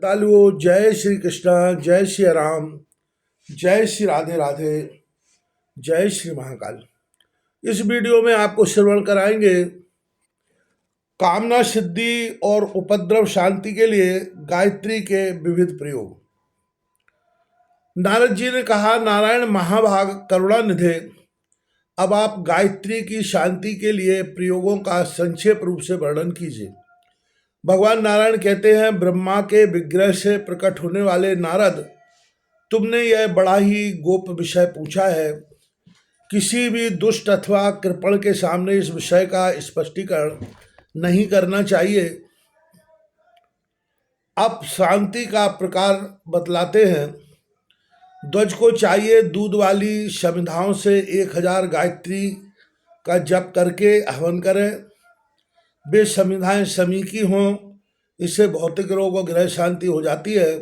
श्रद्धालुओं, जय श्री कृष्ण, जय श्री राम, जय श्री राधे राधे, जय श्री महाकाल। इस वीडियो में आपको श्रवण कराएंगे कामना सिद्धि और उपद्रव शांति के लिए गायत्री के विविध प्रयोग। नारद जी ने कहा, नारायण महाभाग करुणानिधे, अब आप गायत्री की शांति के लिए प्रयोगों का संक्षेप रूप से वर्णन कीजिए। भगवान नारायण कहते हैं, ब्रह्मा के विग्रह से प्रकट होने वाले नारद, तुमने यह बड़ा ही गोप विषय पूछा है। किसी भी दुष्ट अथवा कृपण के सामने इस विषय का स्पष्टीकरण नहीं करना चाहिए। अब शांति का प्रकार बतलाते हैं। ध्वज को चाहिए दूध वाली समिधाओं से 1000 गायत्री का जप करके हवन करें। वे समिधाएं समीकी हों, इससे भौतिक रोग और गृह शांति हो जाती है।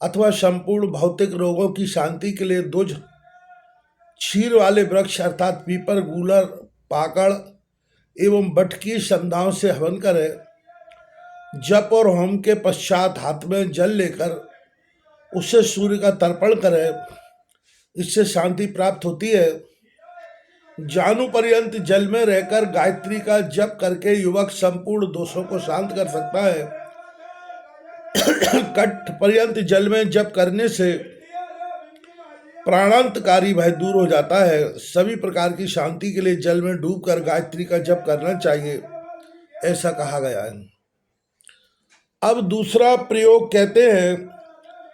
अथवा संपूर्ण भौतिक रोगों की शांति के लिए ध्वज क्षीर वाले वृक्ष अर्थात पीपर, गूलर, पाकड़ एवं बट की समिधाओं से हवन करें। जप और होम के पश्चात हाथ में जल लेकर उससे सूर्य का तर्पण करें, इससे शांति प्राप्त होती है। जानू पर्यंत जल में रहकर गायत्री का जप करके युवक संपूर्ण दोषों को शांत कर सकता है। कट पर्यंत जल में जप करने से प्राणांतकारी भय दूर हो जाता है। सभी प्रकार की शांति के लिए जल में डूबकर गायत्री का जप करना चाहिए, ऐसा कहा गया है। अब दूसरा प्रयोग कहते हैं,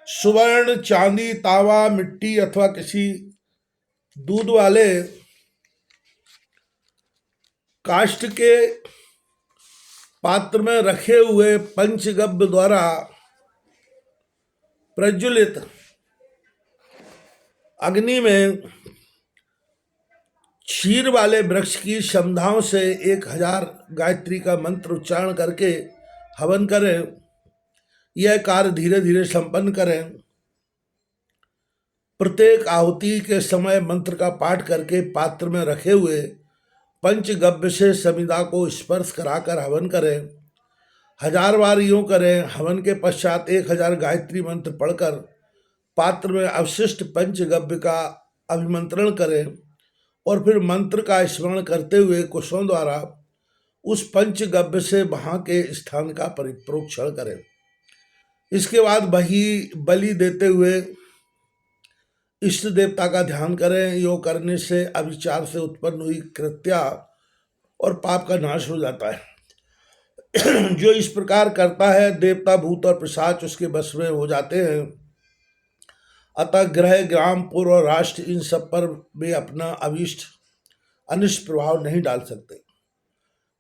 सुवर्ण, चांदी, तावा, मिट्टी अथवा किसी दूध वाले काष्ठ के पात्र में रखे हुए पंचगव्य द्वारा प्रज्वलित अग्नि में क्षीर वाले वृक्ष की समिधाओं से 1000 गायत्री का मंत्र उच्चारण करके हवन करें। यह कार्य धीरे धीरे संपन्न करें। प्रत्येक आहुति के समय मंत्र का पाठ करके पात्र में रखे हुए पंचगव्य से समिधा को स्पर्श कराकर हवन करें। 1000 बार यूं करें। हवन के पश्चात 1000 गायत्री मंत्र पढ़कर पात्र में अवशिष्ट पंचगव्य का अभिमंत्रण करें और फिर मंत्र का स्मरण करते हुए कुशों द्वारा उस पंचगव्य से वहां के स्थान का प्रोक्षण करें। इसके बाद बलि देते हुए इष्ट देवता का ध्यान करें। योग करने से अविचार से उत्पन्न हुई कृत्या और पाप का नाश हो जाता है। जो इस प्रकार करता है, देवता, भूत और पिशाच उसके वश में हो जाते हैं। अतः ग्रह, ग्राम, पुर और राष्ट्र, इन सब पर वे अपना अनिष्ट प्रभाव नहीं डाल सकते।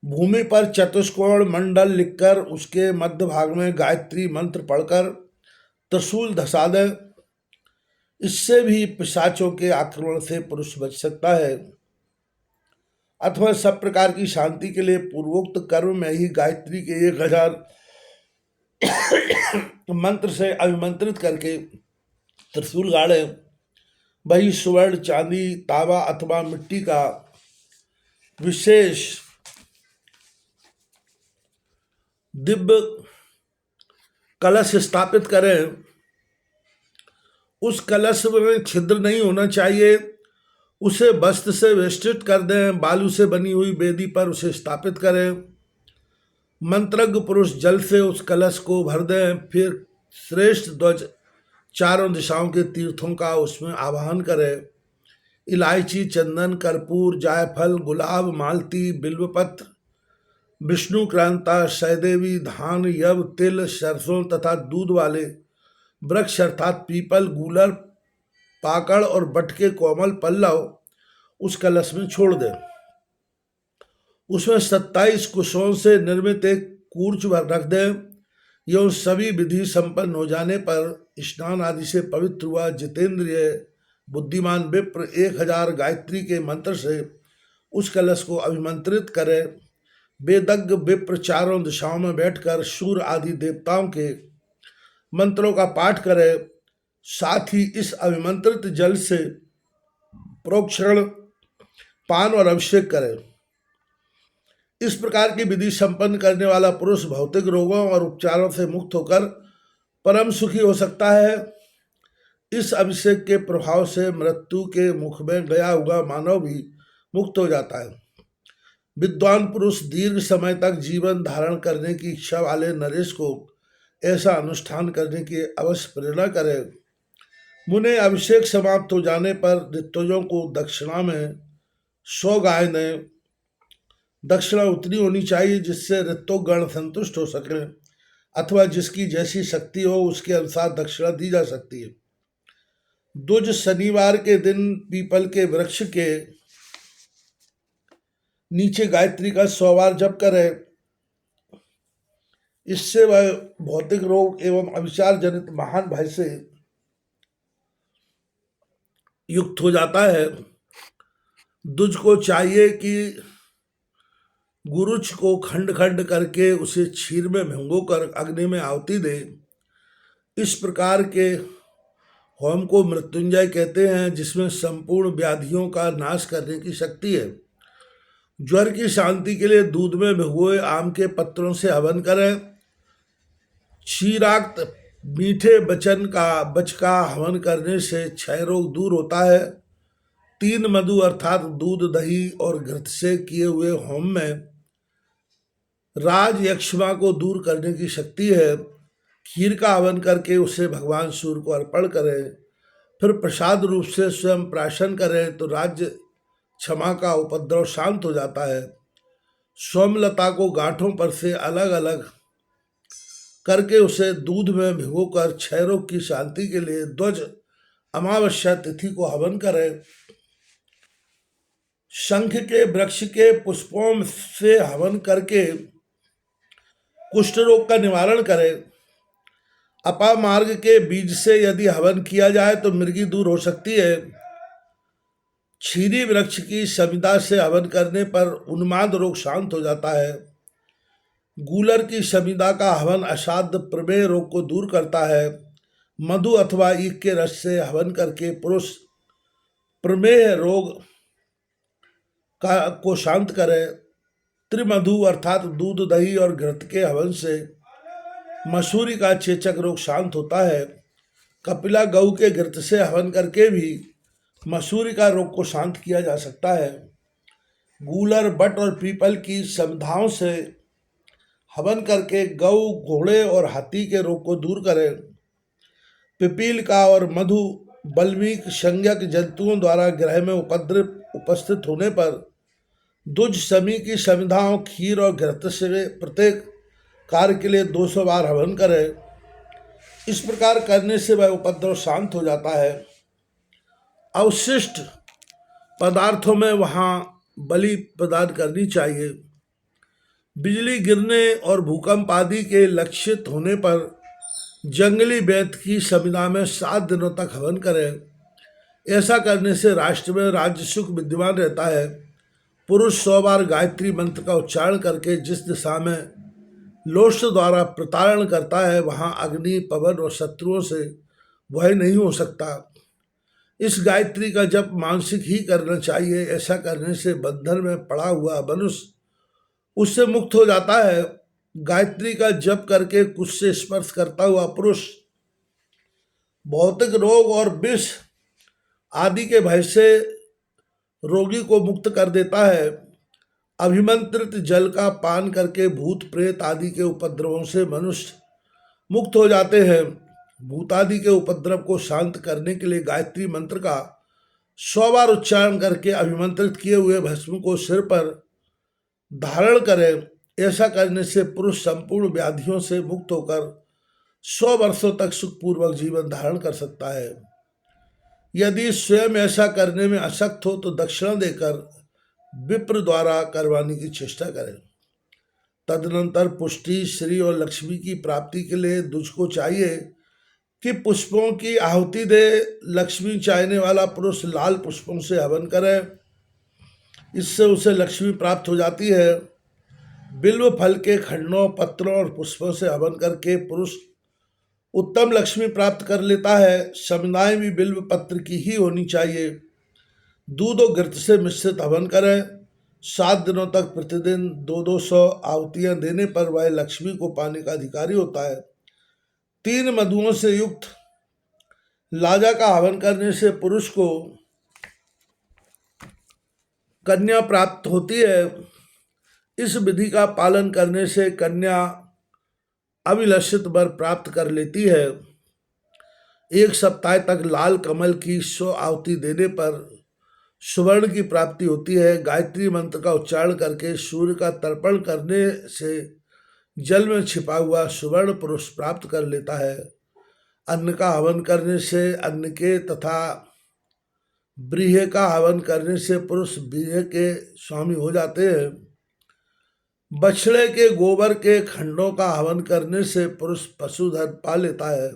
भूमि पर चतुष्कोण मंडल लिखकर उसके मध्य भाग में गायत्री मंत्र पढ़कर त्रिशूल धसा दें। इससे भी पिशाचों के आक्रमण से पुरुष बच सकता है। अथवा सब प्रकार की शांति के लिए पूर्वोक्त कर्म में ही गायत्री के 1000 मंत्र से अभिमंत्रित करके त्रिशूल गाड़े। वही सुवर्ण, चांदी, तांबा अथवा मिट्टी का विशेष दिव्य कलश स्थापित करें। उस कलश में छिद्र नहीं होना चाहिए। उसे वस्त्र से वेष्टित कर दें। बालू से बनी हुई वेदी पर उसे स्थापित करें। मंत्रज्ञ पुरुष जल से उस कलश को भर दें। फिर श्रेष्ठ ध्वज चारों दिशाओं के तीर्थों का उसमें आवाहन करें। इलायची, चंदन, कर्पूर, जायफल, गुलाब, मालती, बिल्वपत्र, विष्णु क्रांता, सहदेवी, धान, यव, तिल, सरसों तथा दूध वाले वृक्ष अर्थात पीपल, गूलर, पाकड़ और बट के कोमल पल्लव उस कलश में छोड़ दें। उसमें 27 कुशों से निर्मित एक कूर्च रख दें। यह सभी विधि संपन्न हो जाने पर स्नान आदि से पवित्र हुआ जितेंद्रिय बुद्धिमान विप्र 1000 गायत्री के मंत्र से उस कलश को अभिमंत्रित करें। वेदज्ञ विप्र चारों दिशाओं में बैठकर सूर्य आदि देवताओं के मंत्रों का पाठ करें। साथ ही इस अभिमंत्रित जल से प्रोक्षण, पान और अभिषेक करें। इस प्रकार की विधि संपन्न करने वाला पुरुष भौतिक रोगों और उपचारों से मुक्त होकर परम सुखी हो सकता है। इस अभिषेक के प्रभाव से मृत्यु के मुख में गया हुआ मानव भी मुक्त हो जाता है। विद्वान पुरुष दीर्घ समय तक जीवन धारण करने की इच्छा वाले नरेश को ऐसा अनुष्ठान करने की अवश्य प्रेरणा करे। मुने अभिषेक समाप्त हो जाने पर ऋतुजों को दक्षिणा में 100 गाय दें। दक्षिणा उतनी होनी चाहिए जिससे ऋतुगण संतुष्ट हो सके, अथवा जिसकी जैसी शक्ति हो उसके अनुसार दक्षिणा दी जा सकती है। दुज शनिवार के दिन पीपल के वृक्ष के नीचे गायत्री का 100 बार जप करें। इससे वह भौतिक रोग एवं अविचार जनित महान भय से युक्त हो जाता है। दुज को चाहिए कि गुरुच को खंड खंड करके उसे क्षीर में भिगोकर अग्नि में आहुति दे। इस प्रकार के होम को मृत्युंजय कहते हैं, जिसमें संपूर्ण व्याधियों का नाश करने की शक्ति है। ज्वर की शांति के लिए दूध में भिगोए आम के पत्रों से हवन करें। क्षीराक्त मीठे बच का हवन करने से क्षय रोग दूर होता है। 3 मधु अर्थात दूध, दही और घृत से किए हुए होम में राज यक्षमा को दूर करने की शक्ति है। खीर का हवन करके उसे भगवान सूर्य को अर्पण करें, फिर प्रसाद रूप से स्वयं प्राशन करें तो राज्य क्षमा का उपद्रव शांत हो जाता है। सोमलता को गांठों पर से अलग अलग करके उसे दूध में भिगोकर क्षय रोग की शांति के लिए ध्वज अमावस्या तिथि को हवन करें। शंख के वृक्ष के पुष्पों से हवन करके कुष्ठ रोग का निवारण करें। अपामार्ग के बीज से यदि हवन किया जाए तो मृगी दूर हो सकती है। क्षीरी वृक्ष की समिधा से हवन करने पर उन्माद रोग शांत हो जाता है। गूलर की समिधा का हवन असाध्य प्रमेह रोग को दूर करता है। मधु अथवा ईख के रस से हवन करके पुरुष प्रमेह रोग को शांत करे। त्रिमधु अर्थात दूध, दही और घृत के हवन से मसूरी का चेचक रोग शांत होता है। कपिला गऊ के घृत से हवन करके भी मसूरी का रोग को शांत किया जा सकता है। गूलर, बट और पीपल की समिधाओं से हवन करके गऊ, घोड़े और हाथी के रोग को दूर करें। पिपील का और मधु बल्मीक संज्ञक जंतुओं द्वारा ग्रह में उपद्रव उपस्थित होने पर दुज शमी की समिधाओं, खीर और घृत से प्रत्येक कार्य के लिए 200 बार हवन करें। इस प्रकार करने से वह उपद्रव शांत हो जाता है। अवशिष्ट पदार्थों में वहाँ बलि प्रदान करनी चाहिए। बिजली गिरने और भूकंप आदि के लक्षित होने पर जंगली वैद्य की समिधा में 7 दिनों तक हवन करें। ऐसा करने से राष्ट्र में राज्य सुख विद्यमान रहता है। पुरुष 100 बार गायत्री मंत्र का उच्चारण करके जिस दिशा में लोष्ट द्वारा प्रताड़न करता है वहाँ अग्नि, पवन और शत्रुओं से भय नहीं हो सकता। इस गायत्री का जप मानसिक ही करना चाहिए। ऐसा करने से बंधन में पड़ा हुआ मनुष्य उससे मुक्त हो जाता है। गायत्री का जप करके कुछ से स्पर्श करता हुआ पुरुष भौतिक रोग और विष आदि के भय से रोगी को मुक्त कर देता है। अभिमंत्रित जल का पान करके भूत प्रेत आदि के उपद्रवों से मनुष्य मुक्त हो जाते हैं। भूतादि के उपद्रव को शांत करने के लिए गायत्री मंत्र का 100 बार उच्चारण करके अभिमंत्रित किए हुए भस्म को सिर पर धारण करें। ऐसा करने से पुरुष संपूर्ण व्याधियों से मुक्त होकर 100 वर्षों तक सुखपूर्वक जीवन धारण कर सकता है। यदि स्वयं ऐसा करने में अशक्त हो तो दक्षिणा देकर विप्र द्वारा करवाने की चेष्टा करें। तदनंतर पुष्टि, श्री और लक्ष्मी की प्राप्ति के लिए दुज को चाहिए कि पुष्पों की आहुति दे। लक्ष्मी चाहने वाला पुरुष लाल पुष्पों से हवन करे, इससे उसे लक्ष्मी प्राप्त हो जाती है। बिल्व फल के खंडों, पत्रों और पुष्पों से हवन करके पुरुष उत्तम लक्ष्मी प्राप्त कर लेता है। समिधाएं भी बिल्व पत्र की ही होनी चाहिए। दूध और घृत से मिश्रित हवन करें। 7 दिनों तक प्रतिदिन 200 आहुतियाँ देने पर वह लक्ष्मी को पाने का अधिकारी होता है। 3 मधुओं से युक्त लाजा का हवन करने से पुरुष को कन्या प्राप्त होती है। इस विधि का पालन करने से कन्या अभिलषित वर प्राप्त कर लेती है। 1 सप्ताह तक लाल कमल की 100 आहुति देने पर सुवर्ण की प्राप्ति होती है। गायत्री मंत्र का उच्चारण करके सूर्य का तर्पण करने से जल में छिपा हुआ सुवर्ण पुरुष प्राप्त कर लेता है। अन्न का हवन करने से अन्न के तथा ब्रीह का हवन करने से पुरुष ब्रीह के स्वामी हो जाते हैं। बछड़े के गोबर के खंडों का हवन करने से पुरुष पशुधन पा लेता है।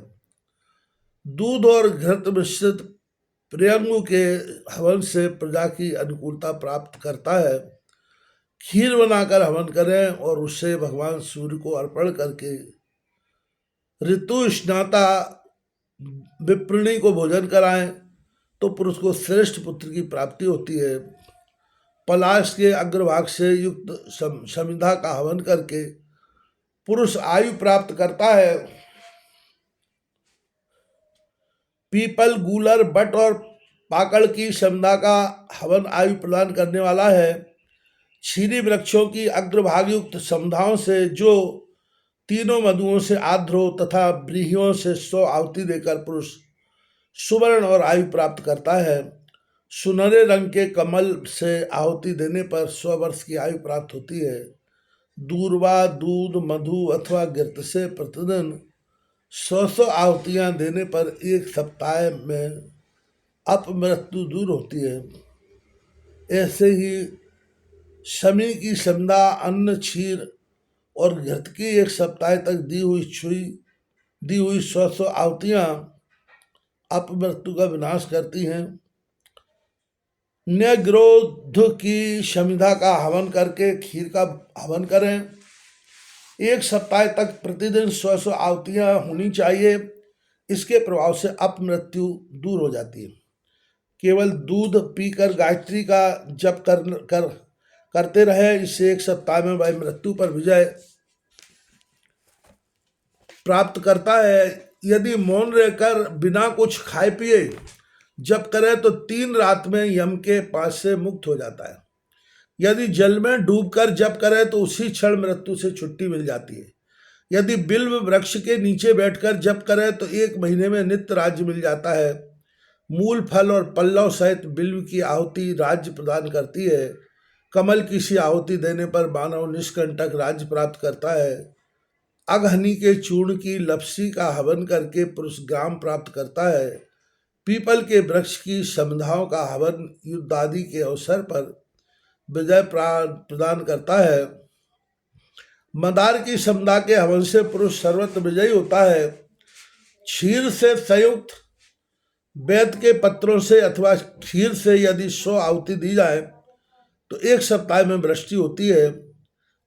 दूध और घृत मिश्रित प्रियंगु के हवन से प्रजा की अनुकूलता प्राप्त करता है। खीर बनाकर हवन करें और उसे भगवान सूर्य को अर्पण करके ऋतु स्नाता विप्रिणी को भोजन कराएं तो पुरुष को श्रेष्ठ पुत्र की प्राप्ति होती है। पलाश के अग्रभाग से युक्त समिधा का हवन करके पुरुष आयु प्राप्त करता है। पीपल, गूलर, बट और पाकड़ की समिधा का हवन आयु प्रदान करने वाला है। छीरी वृक्षों की अग्रभाग युक्त समिधाओं से जो तीनों मधुओं से आर्द्र हो तथा व्रीहियों से 100 आहुति देकर पुरुष सुवर्ण और आयु प्राप्त करता है। सुनहरे रंग के कमल से आहुति देने पर 100 वर्ष की आयु प्राप्त होती है। दूर्वा, दूध, मधु अथवा घृत से प्रतिदिन 100 आहुतियां देने पर 1 सप्ताह में अपमृत्यु दूर होती है। ऐसे ही शमी की संध्या, अन्न, क्षीर और घृत की 1 सप्ताह तक दी हुई 100 आहुतियां अपमृत्यु का विनाश करती हैं। न्यग्रोध की समिधा का हवन करके खीर का हवन करें। 1 सप्ताह तक प्रतिदिन 100 आहुतियां होनी चाहिए। इसके प्रभाव से अपमृत्यु दूर हो जाती है। केवल दूध पीकर गायत्री का जप करते रहे, इससे 1 सप्ताह में वह मृत्यु पर विजय प्राप्त करता है। यदि मौन रहकर बिना कुछ खाए पिए जप करे तो 3 रात में यम के पास से मुक्त हो जाता है। यदि जल में डूबकर जप करे तो उसी क्षण मृत्यु से छुट्टी मिल जाती है। यदि बिल्व वृक्ष के नीचे बैठकर जप करे तो 1 महीने में नित्य राज्य मिल जाता है। मूल, फल और पल्लव सहित बिल्व की आहुति राज्य प्रदान करती है। कमल की सी आहुति देने पर मानव निष्कंटक राज्य प्राप्त करता है। अगहनी के चूर्ण की लपसी का हवन करके पुरुष ग्राम प्राप्त करता है। पीपल के वृक्ष की समिधाओं का हवन युद्ध आदि के अवसर पर विजय प्रदान करता है। मदार की समिधा के हवन से पुरुष सर्वत्र विजयी होता है। क्षीर से संयुक्त वेद के पत्रों से अथवा क्षीर से यदि 100 आहुति दी जाए तो 1 सप्ताह में वृष्टि होती है।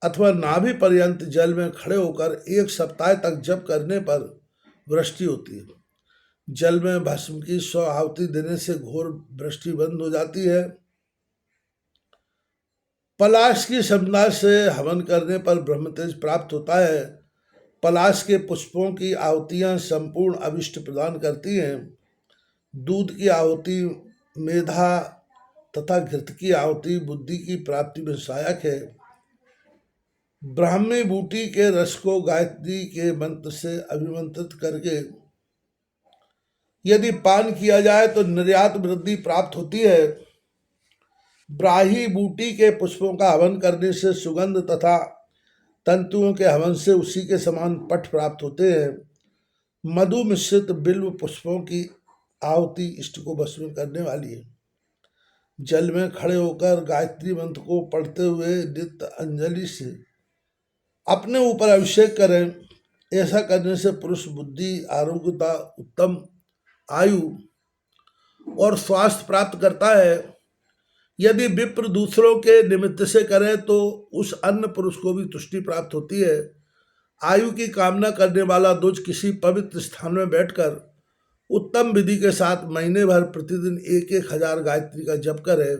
अथवा नाभि पर्यंत जल में खड़े होकर 1 सप्ताह तक जप करने पर वृष्टि होती है। जल में भस्म की 100 आहुति देने से घोर वृष्टि बंद हो जाती है। पलाश की समिधा से हवन करने पर ब्रह्मतेज प्राप्त होता है। पलाश के पुष्पों की आहुतियां संपूर्ण अभिष्ट प्रदान करती हैं। दूध की आहुति मेधा तथा घृत की आहुति बुद्धि की प्राप्ति में सहायक है। ब्राह्मी बूटी के रस को गायत्री के मंत्र से अभिमंत्रित करके यदि पान किया जाए तो निर्यात वृद्धि प्राप्त होती है। ब्राही बूटी के पुष्पों का हवन करने से सुगंध तथा तंतुओं के हवन से उसी के समान पट प्राप्त होते हैं। मधु मिश्रित बिल्व पुष्पों की आहुति इष्ट को भस्म करने वाली है। जल में खड़े होकर गायत्री मंत्र को पढ़ते हुए नित्य अंजलि से अपने ऊपर अभिषेक करें। ऐसा करने से पुरुष बुद्धि, आरोग्यता, उत्तम आयु और स्वास्थ्य प्राप्त करता है। यदि विप्र दूसरों के निमित्त से करे तो उस अन्य पुरुष को भी तुष्टि प्राप्त होती है। आयु की कामना करने वाला द्विज किसी पवित्र स्थान में बैठकर उत्तम विधि के साथ महीने भर प्रतिदिन 1,000 गायत्री का जप करे।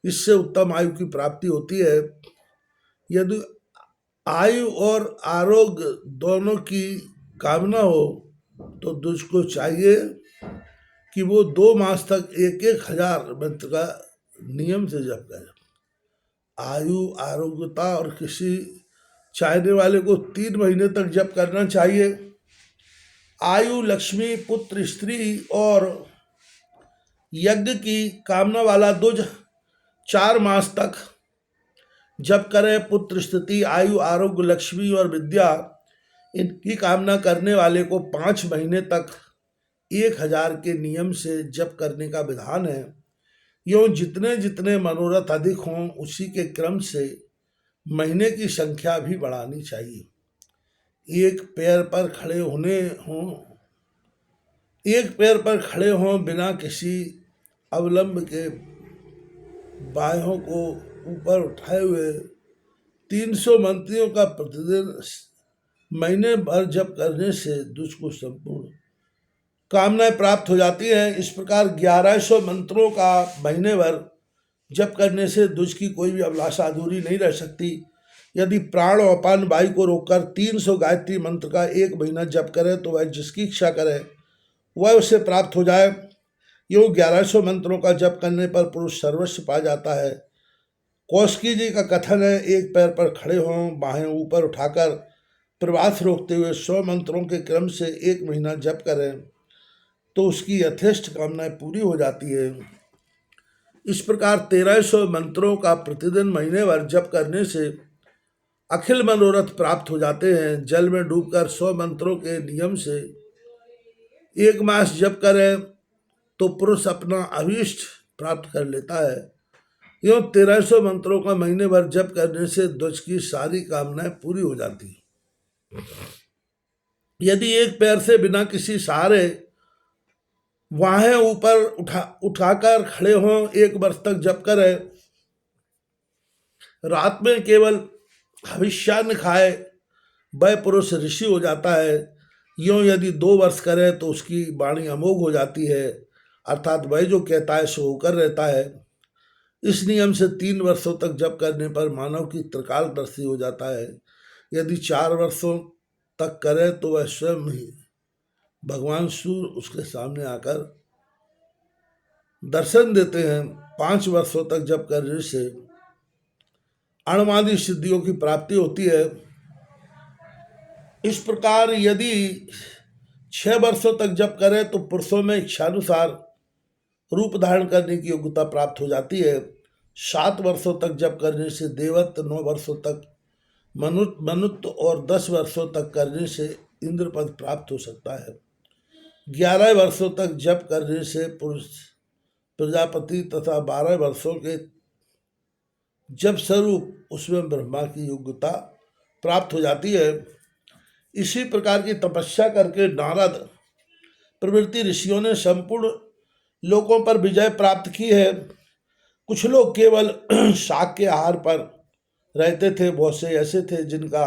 इससे उत्तम आयु की प्राप्ति होती है। यदि आयु और आरोग्य दोनों की कामना हो तो दुष्ट को चाहिए कि वो 2 मास तक 1,000 मंत्र का नियम से जप करे। आयु, आरोग्यता और किसी चाहने वाले को 3 महीने तक जप करना चाहिए। आयु, लक्ष्मी, पुत्र, स्त्री और यज्ञ की कामना वाला दुज 4 मास तक जप करे। पुत्र, स्थिति, आयु, आरोग्य, लक्ष्मी और विद्या इनकी कामना करने वाले को 5 महीने तक 1,000 के नियम से जप करने का विधान है। यूँ जितने जितने मनोरथ अधिक हों उसी के क्रम से महीने की संख्या भी बढ़ानी चाहिए। एक पैर पर खड़े हों बिना किसी अवलंब के बाहों को ऊपर उठाए हुए 300 मंत्रियों का प्रतिदिन महीने भर जप करने से दुष्ट को संपूर्ण कामनाएं प्राप्त हो जाती हैं। इस प्रकार 1100 मंत्रों का महीने भर जप करने से दुष्ट की कोई भी अभिलाषा अधूरी नहीं रह सकती। यदि प्राण और अपान वायु को रोककर 300 गायत्री मंत्र का 1 महीना जप करे तो वह जिसकी इच्छा करे वह उसे प्राप्त हो जाए। यूँ 1100 मंत्रों का जप करने पर पुरुष सर्वस्व पा जाता है। कौशिकी जी का कथन है, एक पैर पर खड़े हों, बाहें ऊपर उठाकर प्रवास रोकते हुए 100 मंत्रों के क्रम से 1 महीना जप करें तो उसकी यथेष्ट कामनाएं पूरी हो जाती है। इस प्रकार 1300 मंत्रों का प्रतिदिन महीने भर जप करने से अखिल मनोरथ प्राप्त हो जाते हैं। जल में डूबकर 100 मंत्रों के नियम से 1 मास जप करें तो पुरुष अपना अभीष्ट प्राप्त कर लेता है। यूँ 1300 मंत्रों का महीने भर जप करने से दुष्ट की सारी कामनाएं पूरी हो जाती हैं। यदि एक पैर से बिना किसी सहारे बाहें ऊपर उठाकर खड़े हों, 1 वर्ष तक जप करें, रात में केवल हविष्यान्न खाए वह पुरुष ऋषि हो जाता है। यूँ यदि 2 वर्ष करे तो उसकी वाणी अमोघ हो जाती है, अर्थात वह जो कहता है सो होकर रहता है। इस नियम से 3 वर्षों तक जप करने पर मानव की त्रिकालदर्शी हो जाता है। यदि 4 वर्षों तक करे तो वह स्वयं ही भगवान सूर्य उसके सामने आकर दर्शन देते हैं। 5 वर्षों तक जप करने से अणुमादि सिद्धियों की प्राप्ति होती है। इस प्रकार यदि 6 वर्षों तक जप करे तो पुरुषों में इच्छानुसार रूप धारण करने की योग्यता प्राप्त हो जाती है। 7 वर्षों तक जप करने से देवत्व, 9 वर्षों तक मनुत्व और 10 वर्षों तक करने से इंद्रपद प्राप्त हो सकता है। 11 वर्षों तक जप करने से पुरुष प्रजापति तथा 12 वर्षों के जप स्वरूप उसमें ब्रह्मा की योग्यता प्राप्त हो जाती है। इसी प्रकार की तपस्या करके नारद प्रभृति ऋषियों ने संपूर्ण लोकों पर विजय प्राप्त की है। कुछ लोग केवल शाक के आहार पर रहते थे, बहुत से ऐसे थे जिनका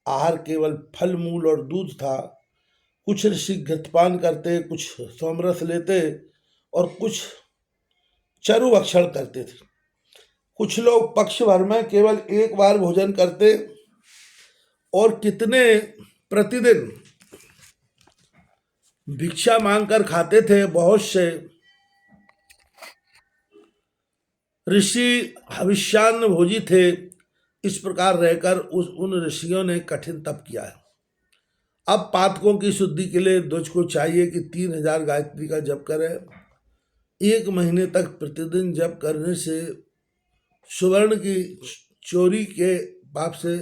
आहार केवल फल मूल और दूध था। कुछ ऋषि घृतपान करते, कुछ सोमरस लेते और कुछ चरुभक्षण करते थे। कुछ लोग पक्ष भर में केवल 1 बार भोजन करते और कितने प्रतिदिन भिक्षा मांगकर खाते थे। बहुत से ऋषि हविष्यान्न भोजी थे। इस प्रकार रहकर उन ऋषियों ने कठिन तप किया है। अब पातकों की शुद्धि के लिए द्विज को चाहिए कि 3000 गायत्री का जप करें। 1 महीने तक प्रतिदिन जप करने से सुवर्ण की चोरी के पाप से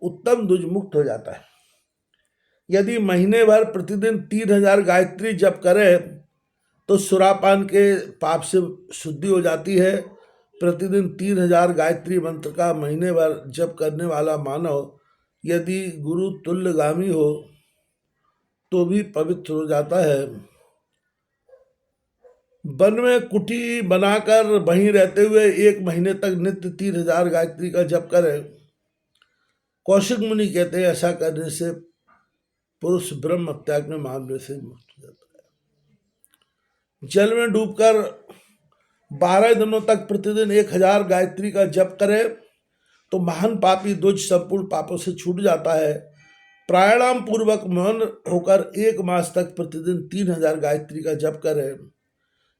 उत्तम द्विज मुक्त हो जाता है। यदि महीने भर प्रतिदिन 3000 गायत्री जप करे तो सुरापान के पाप से शुद्धि हो जाती है। प्रतिदिन 3000 गायत्री मंत्र का महीने भर जप करने वाला मानव यदि गुरु तुल्यगामी हो तो भी पवित्र हो जाता है। वन में कुटी बनाकर वहीं रहते हुए 1 महीने तक नित्य 3000 गायत्री का जप करें। कौशिक मुनि कहते हैं ऐसा करने से पुरुष ब्रह्म त्याग में मामले से मुक्त हो जाता है। जल में डूबकर 12 दिनों तक प्रतिदिन 1000 गायत्री का जप करे तो महान पापी द्विज संपूर्ण पापों से छूट जाता है। प्राणायाम पूर्वक मौन होकर 1 मास तक प्रतिदिन 3000 गायत्री का जप करें।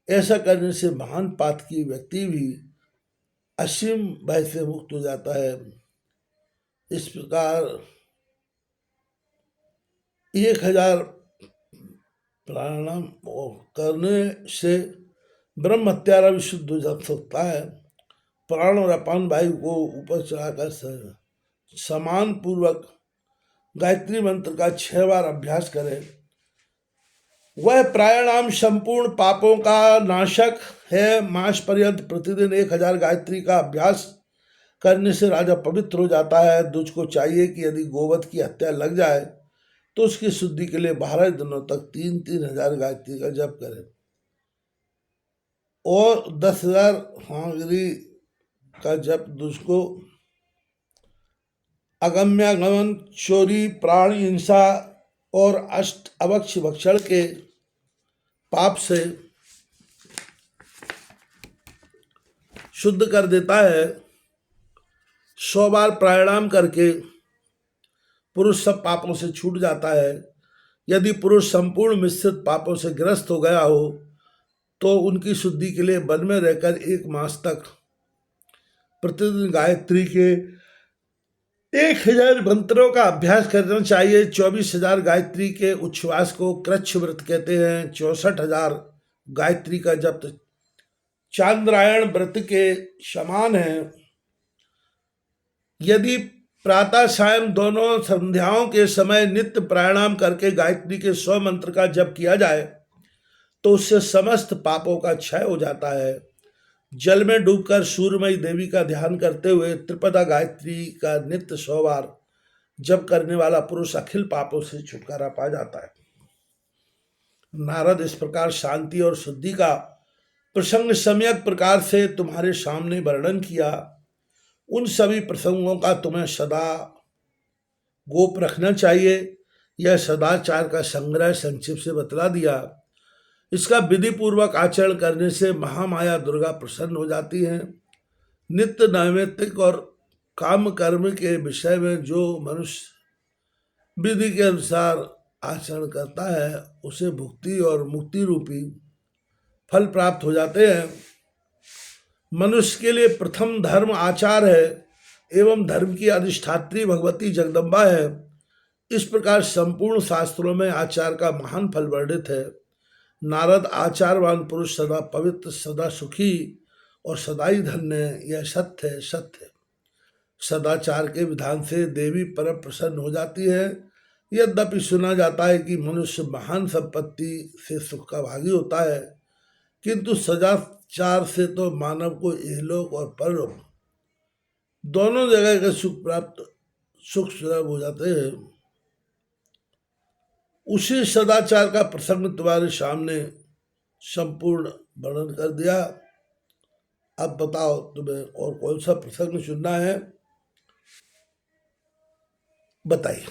ऐसा करने से महान पातकी व्यक्ति भी असीम भय से मुक्त हो जाता है। इस प्रकार 1000 प्राणायाम करने से ब्रह्म हत्यारा भी शुद्ध हो जा सकता है। प्राण और अपान वायु को ऊपर चढ़ाकर समान पूर्वक गायत्री मंत्र का 6 बार अभ्यास करें। वह प्राणायाम संपूर्ण पापों का नाशक है। मास पर्यंत प्रतिदिन 1000 गायत्री का अभ्यास करने से राजा पवित्र हो जाता है। दुज को चाहिए कि यदि गोवध की हत्या लग जाए तो उसकी शुद्धि के लिए 12 दिनों तक 3000 गायत्री का जप करें और 10,000 हांगरी का जप दुज को अगम्यागमन, चोरी, प्राण हिंसा और अष्ट अवक्ष भक्षण के पाप से शुद्ध कर देता है। 100 बार प्राणायाम करके पुरुष सब पापों से छूट जाता है। यदि पुरुष संपूर्ण मिश्रित पापों से ग्रस्त हो गया हो तो उनकी शुद्धि के लिए वन में रहकर 1 मास तक प्रतिदिन गायत्री के 1000 मंत्रों का अभ्यास करना चाहिए। 24,000 गायत्री के उच्छ्वास को कृच्छ व्रत कहते हैं। 64,000 गायत्री का जप चांद्रायण व्रत के समान है। यदि प्रातः सायं दोनों संध्याओं के समय नित्य प्राणायाम करके गायत्री के 100 मंत्र का जप किया जाए तो उससे समस्त पापों का क्षय हो जाता है। जल में डूबकर सूर्यमयी देवी का ध्यान करते हुए त्रिपदा गायत्री का नित्य 100 बार जप करने वाला पुरुष अखिल पापों से छुटकारा पा जाता है। नारद इस प्रकार शांति और शुद्धि का प्रसंग सम्यक प्रकार से तुम्हारे सामने वर्णन किया। उन सभी प्रसंगों का तुम्हें सदा गोप रखना चाहिए। यह सदाचार का संग्रह संक्षिप्त से बतला दिया। इसका विधि पूर्वक आचरण करने से महामाया दुर्गा प्रसन्न हो जाती हैं। नित्य नैमित्तिक और काम कर्म के विषय में जो मनुष्य विधि के अनुसार आचरण करता है उसे भुक्ति और मुक्ति रूपी फल प्राप्त हो जाते हैं। मनुष्य के लिए प्रथम धर्म आचार है एवं धर्म की अधिष्ठात्री भगवती जगदम्बा है। इस प्रकार संपूर्ण शास्त्रों में आचार का महान फल वर्णित है। नारद आचारवान पुरुष सदा पवित्र, सदा सुखी और सदा ही धन्य है। यह सत्य है, सत्य है। सदाचार के विधान से देवी परम प्रसन्न हो जाती है। यद्यपि सुना जाता है कि मनुष्य महान संपत्ति से सुख का भागी होता है, किंतु सदाचार से तो मानव को इहलोक और परलोक दोनों जगह के सुख सुलभ हो जाते हैं। उसी सदाचार का प्रसंग तुम्हारे सामने संपूर्ण वर्णन कर दिया। अब बताओ तुम्हें और कौन सा प्रसंग सुनना है, बताइए।